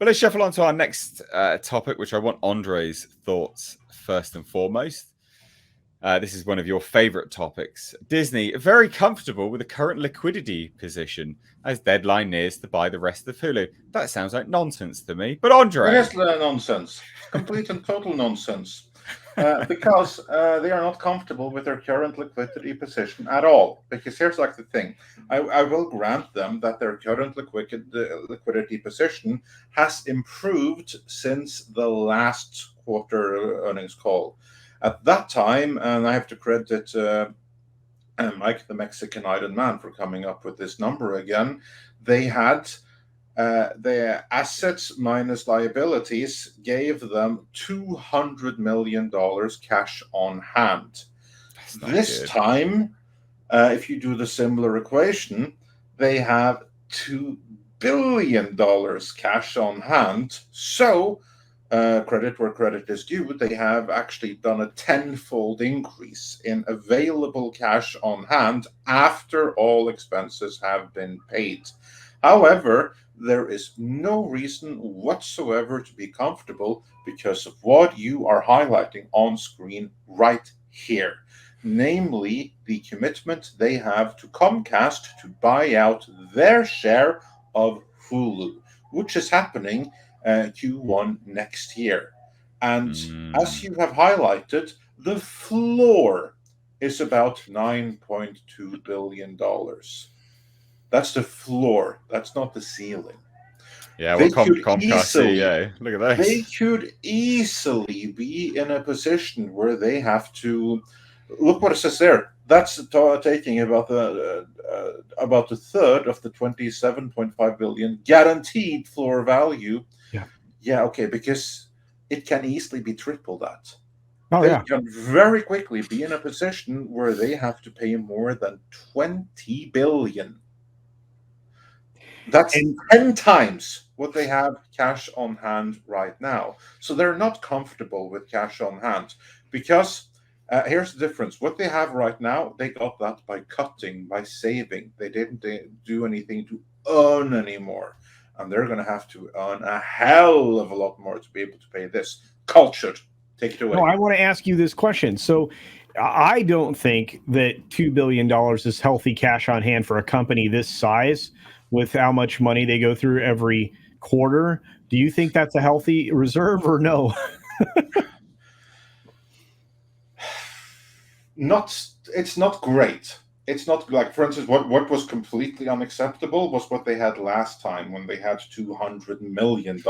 But let's shuffle on to our next topic, which I want Andre's thoughts first and foremost. This is one of your favorite topics. Disney, very comfortable with the current liquidity position as deadline nears to buy the rest of Hulu. That sounds like nonsense to me. But It Andre. is nonsense. It's complete and total nonsense. Because they are not comfortable with their current liquidity position at all. Because here's like the thing: I will grant them that their current liquidity position has improved since the last quarter earnings call. At that time, and I have to credit Mike, the Mexican Iron Man, for coming up with this number again. They had their assets minus liabilities gave them $200 million cash on hand. This good. time, if you do the similar equation, they have $2 billion cash on hand. So, credit where credit is due, they have actually done a tenfold increase in available cash on hand after all expenses have been paid. However, there is no reason whatsoever to be comfortable because of what you are highlighting on screen right here. Namely, the commitment they have to Comcast to buy out their share of Hulu, which is happening Q1 next year. And as you have highlighted, the floor is about $9.2 billion. That's the floor. That's not the ceiling. Yeah, well, Comcast CEO. Look at this. They could easily be in a position where they have to look what it says there. That's taking about the third of the 27.5 billion guaranteed floor value. Yeah, okay, because it can easily be triple that. They can very quickly be in a position where they have to pay more than 20 billion. That's 10 times what they have cash on hand right now. So they're not comfortable with cash on hand because here's the difference. What they have right now, they got that by cutting, by saving. They didn't do anything to earn anymore. And they're going to have to earn a hell of a lot more to be able to pay this. Cultured. Take it away. No, I want to ask you this question. So I don't think that $2 billion is healthy cash on hand for a company this size with how much money they go through every quarter. Do you think that's a healthy reserve or no? It's not great. It's not like, for instance, what was completely unacceptable was what they had last time when they had $200 million.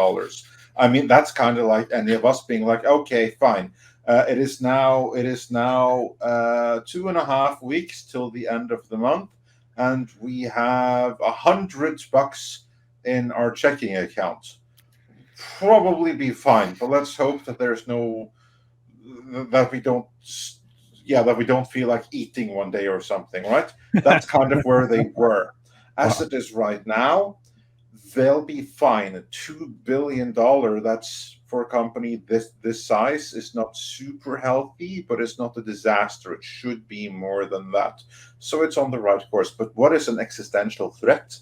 I mean, that's kind of like any of us being like, okay, fine. It is now 2.5 weeks till the end of the month, and we have $100 in our checking account. Probably be fine, but let's hope that that we don't feel like eating one day or something, right? That's kind of where they were. As it is right now, they'll be fine. A $2 billion, that's for a company this size, is not super healthy, but it's not a disaster. It should be more than that. So it's on the right course. But what is an existential threat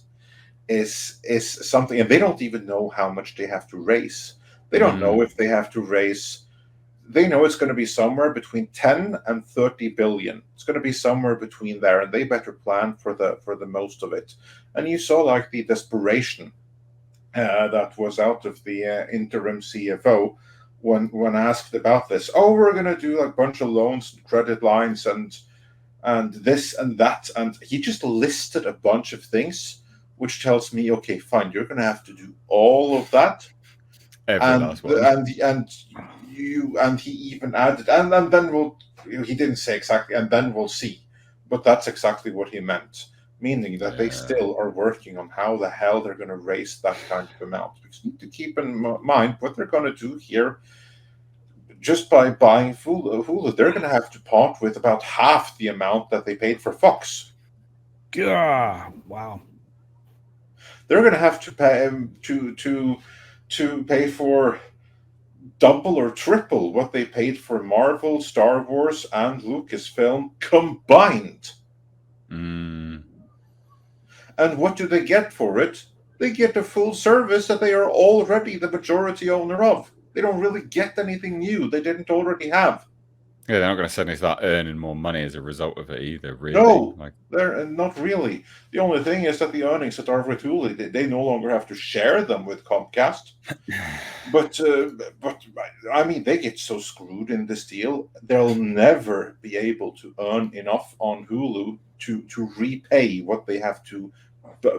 is something, and they don't even know how much they have to raise. They don't know if they have to raise. They know it's going to be somewhere between 10 and 30 billion. It's going to be somewhere between there, and they better plan for the most of it. And you saw like the desperation that was out of the interim CFO when asked about this. Oh, we're going to do like a bunch of loans and credit lines and this and that, and he just listed a bunch of things, which tells me, okay, fine, you're going to have to do all of that. And he even added, and then he didn't say exactly, and then we'll see, but that's exactly what he meant, meaning that they still are working on how the hell they're going to raise that kind of amount. Because you need to keep in mind what they're going to do here. Just by buying Hulu, they're going to have to part with about half the amount that they paid for Fox. Wow. They're going to have to pay to pay for double or triple what they paid for Marvel, Star Wars, and Lucasfilm combined. And what do they get for it? they get a full service that they are already the majority owner of. They don't really get anything new they didn't already have. Yeah, they're not going to suddenly start earning more money as a result of it either, really. No, Like, they're not really. The only thing is that the earnings that are with Hulu, they no longer have to share them with Comcast. But I mean, they get so screwed in this deal. They'll never be able to earn enough on Hulu to repay what they have to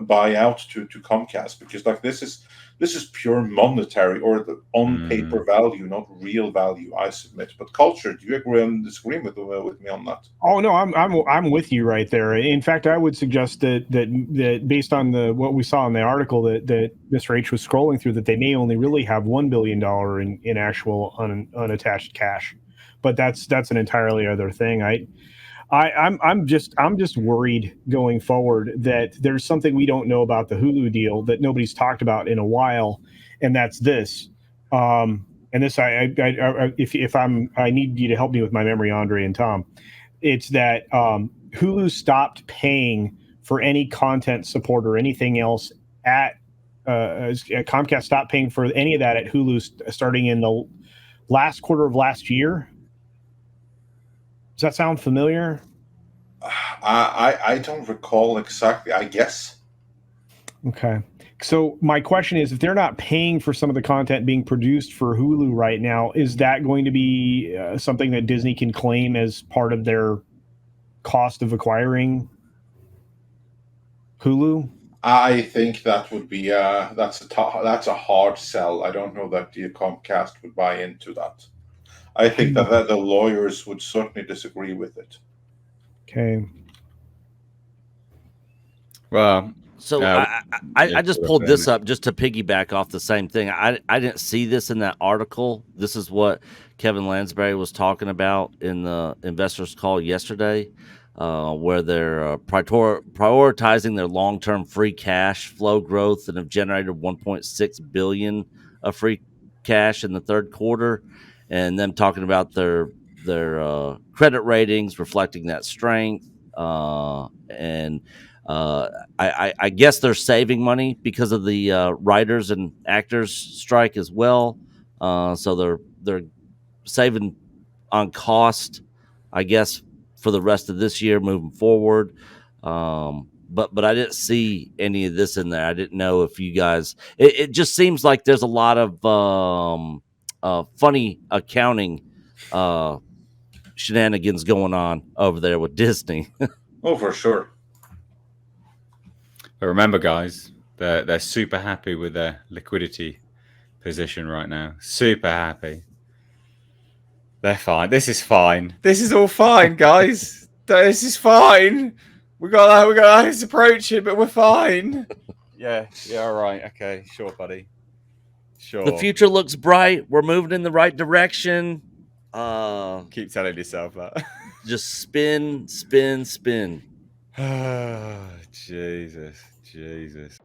buy out to Comcast, because like this is pure monetary or the on paper value, not real value, I submit. But culture, do you agree and disagree with me on that? Oh no, I'm with you right there. In fact, I would suggest that based on what we saw in the article that Mr. H was scrolling through, that they may only really have $1 billion in actual unattached cash, but that's an entirely other thing. I'm just worried going forward that there's something we don't know about the Hulu deal that nobody's talked about in a while, and that's this. And this, if I need you to help me with my memory, Andre and Tom. It's that Hulu stopped paying for any content support or anything else at Comcast stopped paying for any of that at Hulu starting in the last quarter of last year. Does that sound familiar? I don't recall exactly. I guess. Okay. So my question is, if they're not paying for some of the content being produced for Hulu right now, is that going to be something that Disney can claim as part of their cost of acquiring Hulu? I think that would be that's a hard sell. I don't know that the Comcast would buy into that. I think that the lawyers would certainly disagree with it. Okay. well, So I just pulled this up just to piggyback off the same thing. I didn't see this in that article. This is what Kevin Lansbury was talking about in the investors call yesterday, where they're prioritizing their long-term free cash flow growth and have generated 1.6 billion of free cash in the third quarter, and them talking about their credit ratings reflecting that strength, and I guess they're saving money because of the writers and actors strike as well. So they're saving on cost, I guess, for the rest of this year moving forward. But I didn't see any of this in there. I didn't know if you guys. It just seems like there's a lot of funny accounting shenanigans going on over there with Disney. Oh, for sure. But remember, guys, they're super happy with their liquidity position right now. Super happy. They're fine. This is fine. This is all fine, guys. This is fine. We got this approaching, but we're fine. Yeah. All right. Okay. Sure, buddy. Sure. The future looks bright. We're moving in the right direction. Keep telling yourself that. Just spin, spin, spin. Jesus.